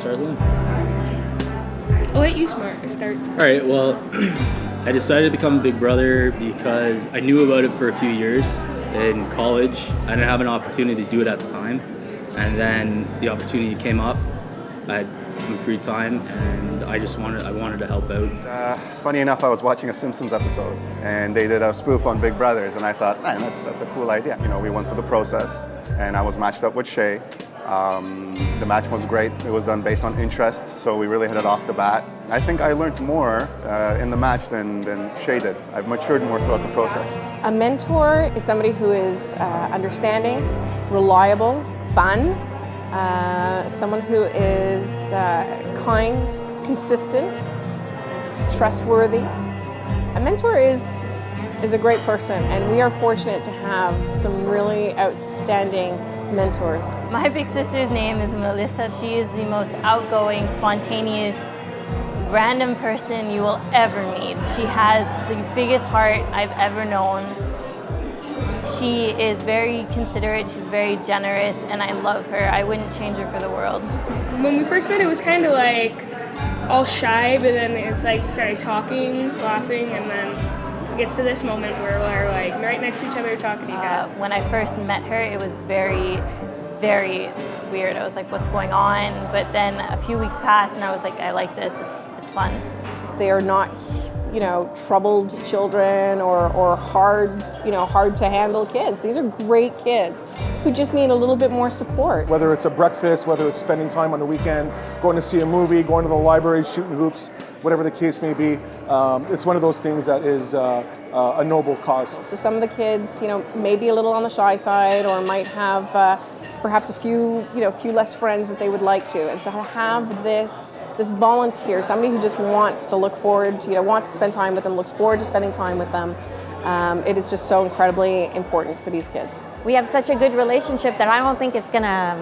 start, Liam? I'll let you start. All right, well, I decided to become a Big Brother because I knew about it for a few years in college. I didn't have an opportunity to do it at the time. And then the opportunity came up. I had some free time and I wanted to help out. Funny enough, I was watching a Simpsons episode and they did a spoof on Big Brothers and I thought, man, that's a cool idea. You know, we went through the process and I was matched up with Shay. The match was great. It was done based on interests, so we really hit it off the bat. I think I learned more in the match than Shay did. I've matured more throughout the process. A mentor is somebody who is understanding, reliable, fun, someone who is kind, consistent, trustworthy. A mentor is a great person, and we are fortunate to have some really outstanding mentors. My big sister's name is Melissa. She is the most outgoing, spontaneous, random person you will ever meet. She has the biggest heart I've ever known. She is very considerate, she's very generous, and I love her. I wouldn't change her for the world. When we first met, it was kind of like all shy, but then it's like we started talking, laughing, and then it gets to this moment where we're like right next to each other talking to you guys. When I first met her, it was very, very weird. I was like, what's going on? But then a few weeks passed and I was like, I like this, it's fun. They are not, troubled children or hard to handle kids. These are great kids who just need a little bit more support. Whether it's a breakfast, whether it's spending time on the weekend, going to see a movie, going to the library, shooting hoops, whatever the case may be, it's one of those things that is a noble cause. So some of the kids, may be a little on the shy side or might have perhaps a few less friends that they would like to. And so to have this volunteer, somebody who just wants to look forward to, wants to spend time with them, looks forward to spending time with them, it is just so incredibly important for these kids. We have such a good relationship that I don't think it's gonna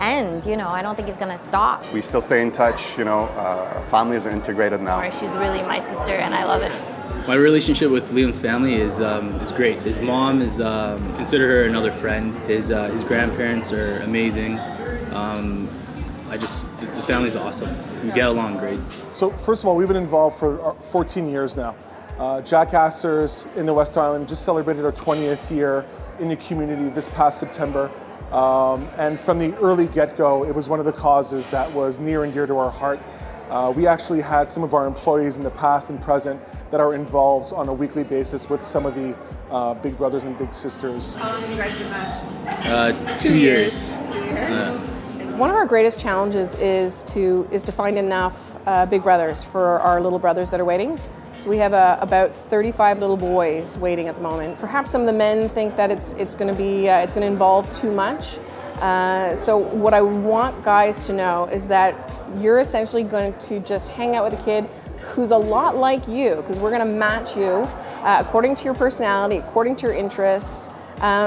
end, I don't think it's gonna stop. We still stay in touch, families are integrated now. She's really my sister and I love it. My relationship with Liam's family is great. His mom is consider her another friend. His grandparents are amazing. The family's awesome. We get along great. So first of all, we've been involved for 14 years now. Jack Astor's in the West Island just celebrated our 20th year in the community this past September. And from the early get-go, it was one of the causes that was near and dear to our heart. We actually had some of our employees in the past and present that are involved on a weekly basis with some of the Big Brothers and Big Sisters. How long have you guys been matched? 2 years. One of our greatest challenges is to find enough Big Brothers for our little brothers that are waiting. So we have about 35 little boys waiting at the moment. Perhaps some of the men think that it's going to involve too much. So what I want guys to know is that you're essentially going to just hang out with a kid who's a lot like you, because we're going to match you according to your personality, according to your interests.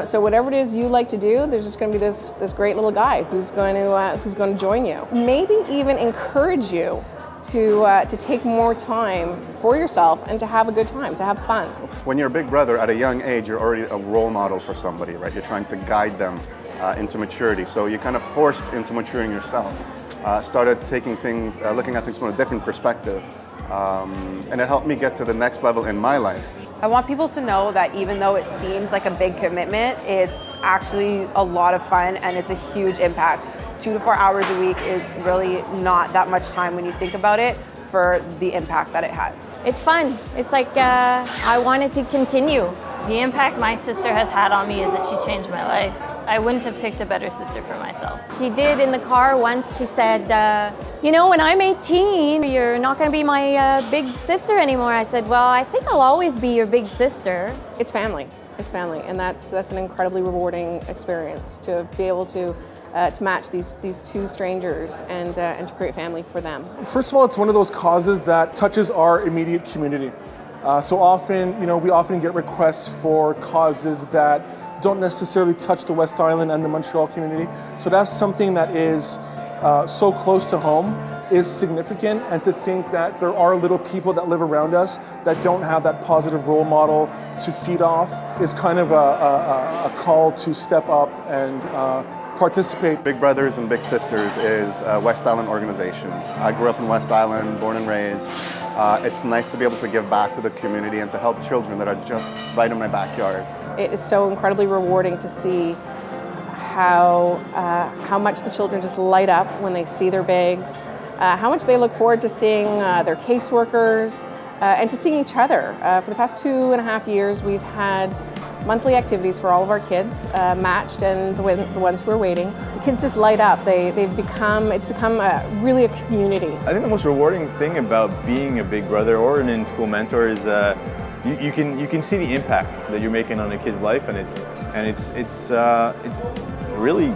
So whatever it is you like to do, there's just going to be this great little guy who's going to join you. Maybe even encourage you to take more time for yourself and to have a good time, to have fun. When you're a Big Brother at a young age, you're already a role model for somebody, right? You're trying to guide them into maturity. So you're kind of forced into maturing yourself. Started taking things, looking at things from a different perspective. And it helped me get to the next level in my life. I want people to know that even though it seems like a big commitment, it's actually a lot of fun and it's a huge impact. 2 to 4 hours a week is really not that much time when you think about it for the impact that it has. It's fun. It's like I want it to continue. The impact my sister has had on me is that she changed my life. I wouldn't have picked a better sister for myself. She did in the car once. She said, when I'm 18, you're not going to be my big sister anymore. I said, well, I think I'll always be your big sister. It's family. It's family, and that's an incredibly rewarding experience to be able to match these two strangers and to create family for them. First of all, it's one of those causes that touches our immediate community. So often, we often get requests for causes that don't necessarily touch the West Island and the Montreal community. So to have something that is so close to home is significant, and to think that there are little people that live around us that don't have that positive role model to feed off is kind of a call to step up and participate. Big Brothers and Big Sisters is a West Island organization. I grew up in West Island, born and raised. It's nice to be able to give back to the community and to help children that are just right in my backyard. It is so incredibly rewarding to see how much the children just light up when they see their bags, how much they look forward to seeing their caseworkers, and to seeing each other. For the past 2.5 years, we've had monthly activities for all of our kids, matched and the ones who are waiting. The kids just light up. It's become really a community. I think the most rewarding thing about being a big brother or an in-school mentor is you can see the impact that you're making on a kid's life, and it's really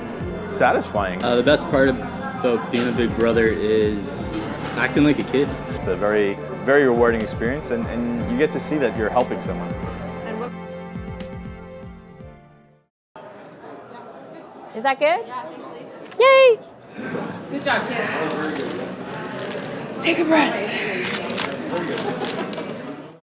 satisfying. The best part about being a big brother is acting like a kid. It's a very, very rewarding experience, and you get to see that you're helping someone. Is that good? Yay! Take a breath.